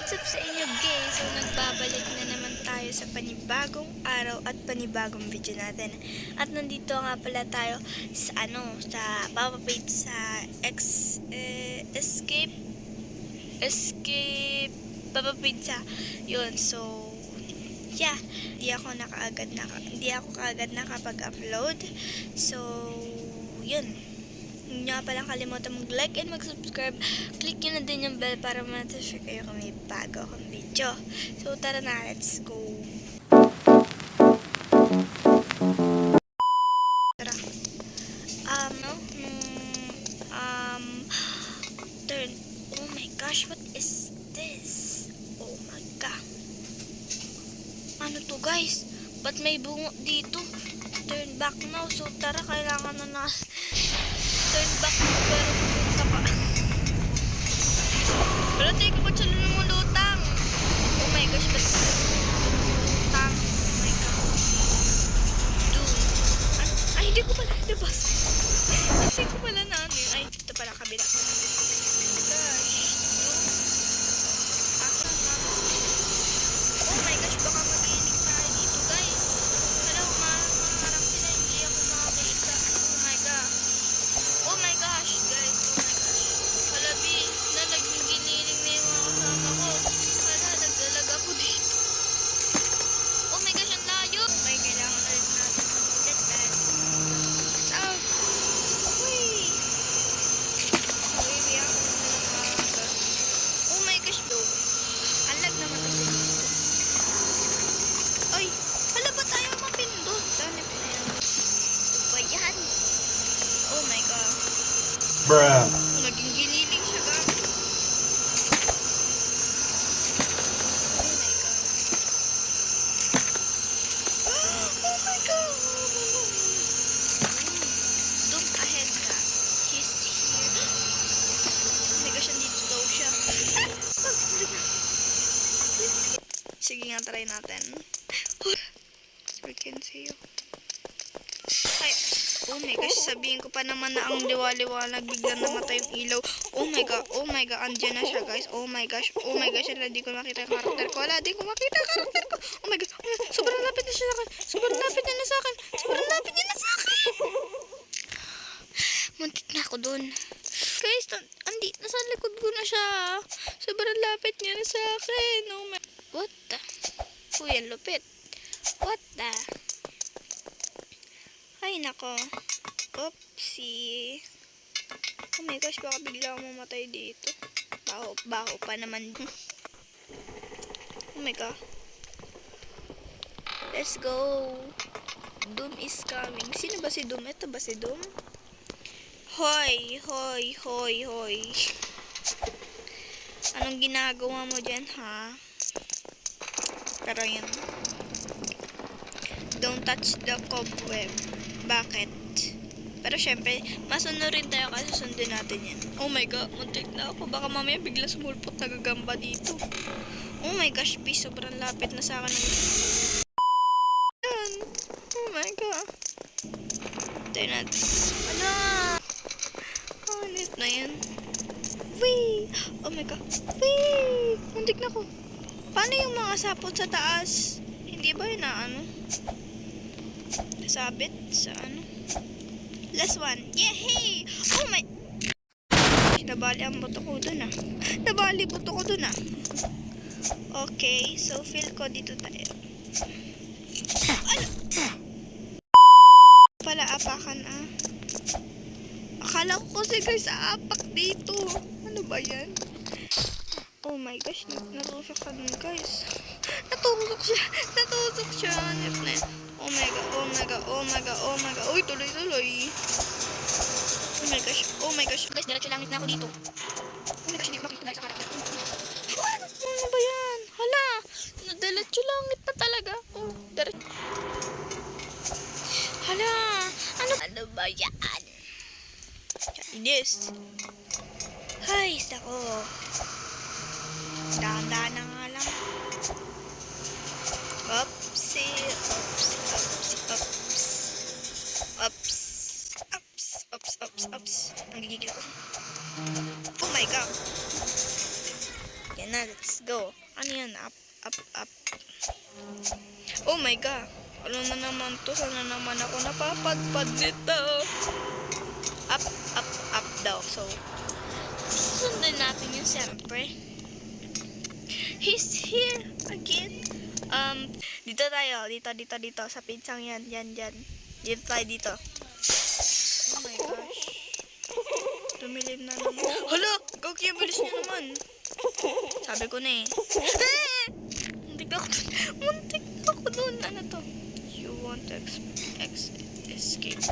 What's up sa inyo guys? So nagbabalik na naman tayo sa panibagong araw at panibagong video natin. At nandito nga pala tayo sa sa Papa Page sa Escape Papa Pizza. Yun, so yeah, hindi ako kaagad nakapag-upload. So yun. Hindi nyo palang kalimutan mag-like and mag-subscribe. Click nyo na din yung bell para ma-notify kayo kung may bago akong video. So, tara na. Let's go. Tara. Turn. Oh my gosh, what is this? Oh my god. Ano to, guys? Ba't may bungo dito? Turn back now. So, tara, kailangan na turn back mo pero pupunta pa. Wala tayo ko ba't siya lumulutang? Oh my gosh, ba't siya lumulutang? Oh my god. Dude. Ay, hindi ko pala nabas. Hindi ko pala na ano yun. Ay, ito pala kabila. Oh my gosh. Oh my gosh, baka mag-iinig tayo dito, guys. Wala, maharap sila. Hindi ako makakita. Oh my god. Oh my gosh, guys. Oh my gosh. Wala, B. Nalaging giniling na yung mga kasama ko. Wala, nagdalag ako dito. Oh my gosh, ang layo. Okay, kailangan ulit natin mag-ulit. Out. Uy. Uy, hindi ako nalaga. Oh my gosh, though. Ang lag naman kasi dito. Ay, wala ba tayo mapindot? Dami pa na yan. Ito ba yan? Oh my god. Bruh. Naging giniling siya, gag. Oh my god. Oh my god. Don't ahead ka. He's here. Oh my gosh, andito daw siya. Sige nga, try natin. We can see you. Ay, oh my gosh, sabihin ko pa naman na ang liwa-liwanag, biglang namatay yung ilaw. Oh my god, andyan na siya, guys. Oh my gosh, wala, di ko makita yung karakter ko. Oh my god, sobrang lapit na siya sa akin. Sobrang lapit niya na sa akin. Muntik na ako dun. Guys, nasa likod ko na siya. Sobrang lapit niya na sa akin. Oh my, what the? Uy, ang lupit. What the? Ay, nako. Oopsie. Oh my gosh, baka bigla akong mamatay dito. Baho pa naman. Oh my god. Let's go. Doom is coming. Sino ba si Doom? Ito ba si Doom? Hoy. Anong ginagawa mo dyan, ha? Pero yun. Don't touch the cobweb. Bakit? Pero syempre, masunod rin tayo kasi sundin natin yan. Oh my god, muntik na ako. Baka mamaya bigla sumulpot na gagamba dito. Oh my gosh, B, sobrang lapit na sa akin. Yan. Oh my god. Tayo natin. Ala! Anit na yan. Wee! Oh my god. Wee! Muntik na ako. Paano yung mga sapot sa taas? Hindi ba yun na ano? Sabit sa ano? Last one. Yehey! Oh my... Nabali ang buto ko dun ah. Okay, so feel ko dito tayo. Ano? Pala apakan ah. Akala ko kasi guys aapak dito. Ano ba yan? Oh my gosh, natusok ka dun guys. Natusok siya. Oh my god. Uy, tuloy. Oh my gosh. Guys, diretso langit na ako dito. Oh my gosh, hindi ko makita sa karakter. Ano ba yan? Hala, diretso langit na talaga. Oh, diretso. Hala, ano ba yan? Chinese. Hay, sako. Dahan-dahan na nga lang. Oopsie. Ang gigigil ako. Oh my god. Yan na, let's go. Ano yan? Up, up, up. Oh my God. Ano na naman to? Sana naman ako napapadpad dito. Up, up, up daw. So, sundin natin yun siyempre. He's here again. Dito tayo. Dito. Sa pinsang yan. Dito tayo dito. Oh my gosh. Tumilim na naman. Hala! Gagi, bilis niya naman. Sabi ko na eh. Muntik ako dun. Ano to? You want to escape.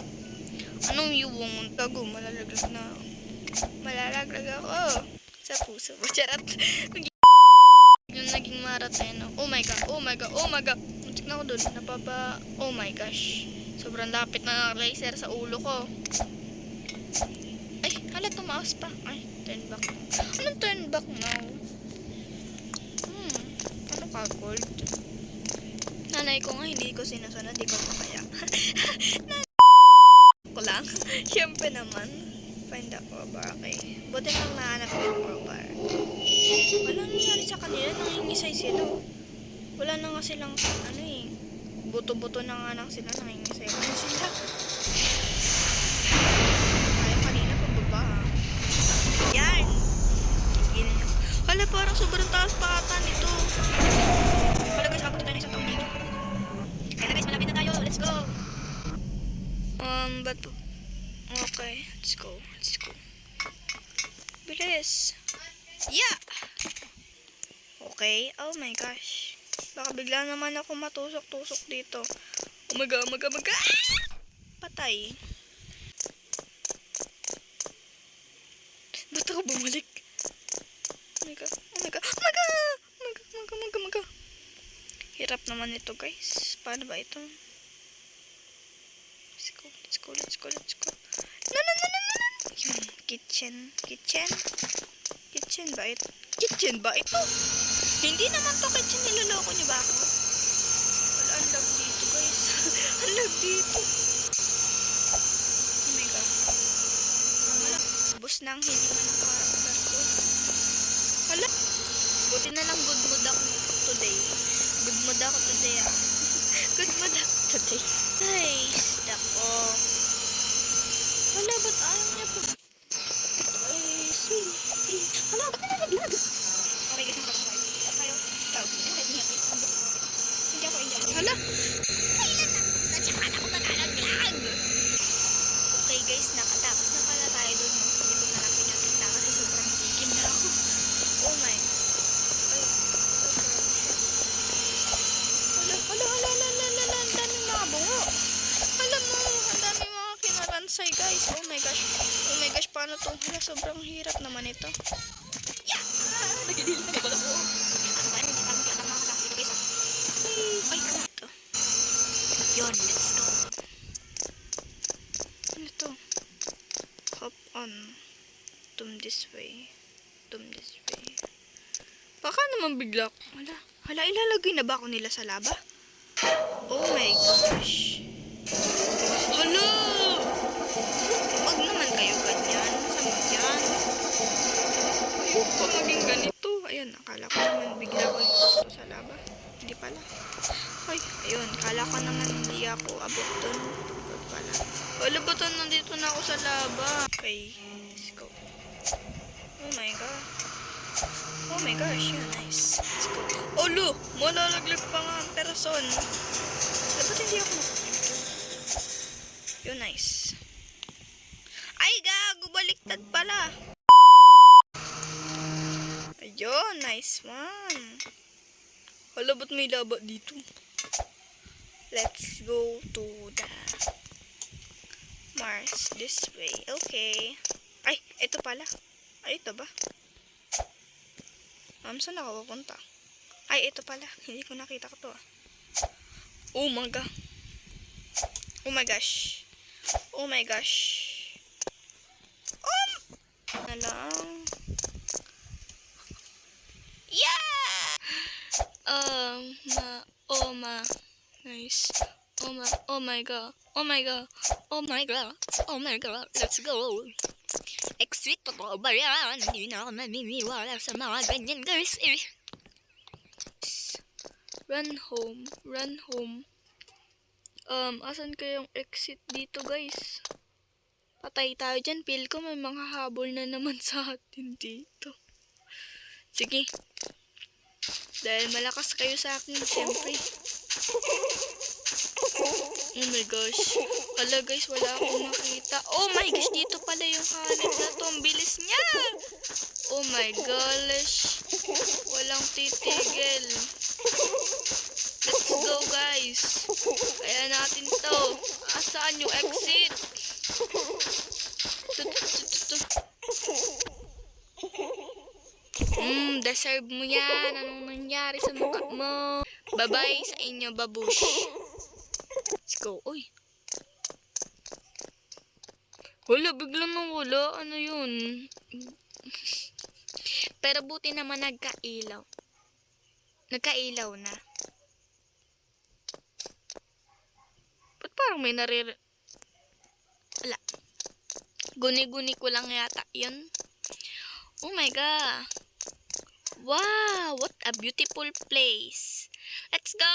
Anong you won't? Gago, malalaglag na. Malalaglag ako. Sa puso mo. Charot. Yung naging marathon. Oh my God. Muntik na ako dun. Oh my gosh. Sobrang lapit na ng laser sa ulo ko. Ay, hala, tumaas pa. Ay, turn back. Anong turn back now? Ano ka, gold? Nanay ko nga, hindi ko sinusunod. Di ko pa kaya. Ko lang. Siyempre naman. Find the crowbar. Okay. Buti lang nahanap ko yung crowbar. Walang nangyari sa kanila. Nangingisay sila. Wala na nga silang, ano eh. Buto-buto na nga lang sila. Nangingisay na sila. Tayo kanina pababa ha. Yan. Tigil niya. Hala, parang sobrang taas pa ata nito. Hala guys, ako tayo na isang taon dito. Hala guys, malapit na tayo. Let's go. But okay, let's go. Bilis. Yeah. Okay. Oh my gosh. Baka bigla naman ako matusok-tusok dito. Oh my God. Ah! Patay. Ba't ako bumalik? Oh my God. Hirap naman ito guys. Paano ba ito? Let's go. No. Kitchen ba ito? Hindi naman to kitchen. Niloloko niyo ba ako? Wala, ang lag dito guys. Ang lag dito. Oh my God. Wala. Bus na ang hininga ng karakter ko. Hala. Buti na lang good mood ako today. Good mood ako today. Nice. Dako. Wala, ba't ayaw niya po? Ay, sweet. Hala, ba't na naglag? Okay guys, tayo. Hindi ako. Hala. Kailan na? Nasyakan ako nalaglag. Okay guys, nakatapos na pala tayo doon. Hindi ko na lang pinakita kasi sobrang gigil na ako. Oh my. Hala. Ang daming mga bungo. Alam mo, ang daming mga kinaransay guys. Oh my gosh, paano to? Hala, sobrang hirap naman ito. Yeah! Nagidil na ba ako? Ano ba? Hindi pa makakatapos ito guys. Ay, ito. Yun, let's go. Ano to? Hop on. Tum this way. Baka naman bigla ko. Hala, ilalagay na ba ako nila sa laba? Oh my gosh. Hala! Huwag naman kayo ganyan. Masama yan. Ayun pa maging ganito. Ayun, akala ko naman bigla ko ito sa laba. Hindi pala. Ay, ayun. Akala ko naman hindi ako abot dun. Abot pala. Hala, ba't nandito na ako sa laba? Okay, let's go. Oh my gosh, yeah, nice. Let's go. Oh, lo! Malalaglag pa nga ang person. Dapat hindi ako makakita. Yun, nice. Ay, gago! Baliktad pala. Ayun, nice one. Hala, ba't may laba dito? Let's go to the Mars this way. Okay. Ay, ito pala. Ay, ito ba? Saan ako pupunta? Ay, ito pala. Hindi ko nakita ko to ah. Oh my God. Oh my gosh. Na lang. Yeah! Nice. Oh my God. Let's go. Exit to ba yan? Hindi na ako naniniwala sa mga ganyan guys. Run home. Run home. Asan kayong exit dito, guys? Patay tayo dyan. Feel ko may mga habol na naman sa atin dito. Sige. Dahil malakas kayo sa akin, syempre. Oh my gosh. Wala guys, wala akong makita. Oh my gosh, dito pala yung hanip na to. Ang bilis niya. Oh my gosh. Walang titigil. Let's go guys. Kaya natin to. Asaan yung exit? Deserve mo yan. Anong nangyari sa mukha mo? Bye-bye sa inyo, babush. Let's go. Uy. Wala, biglang nawala. Ano yun? Pero buti naman nagkailaw. Nagkailaw na. Ba't parang may Wala. Guni-guni ko lang yata yun. Oh my God. Wow, what a beautiful place. Let's go!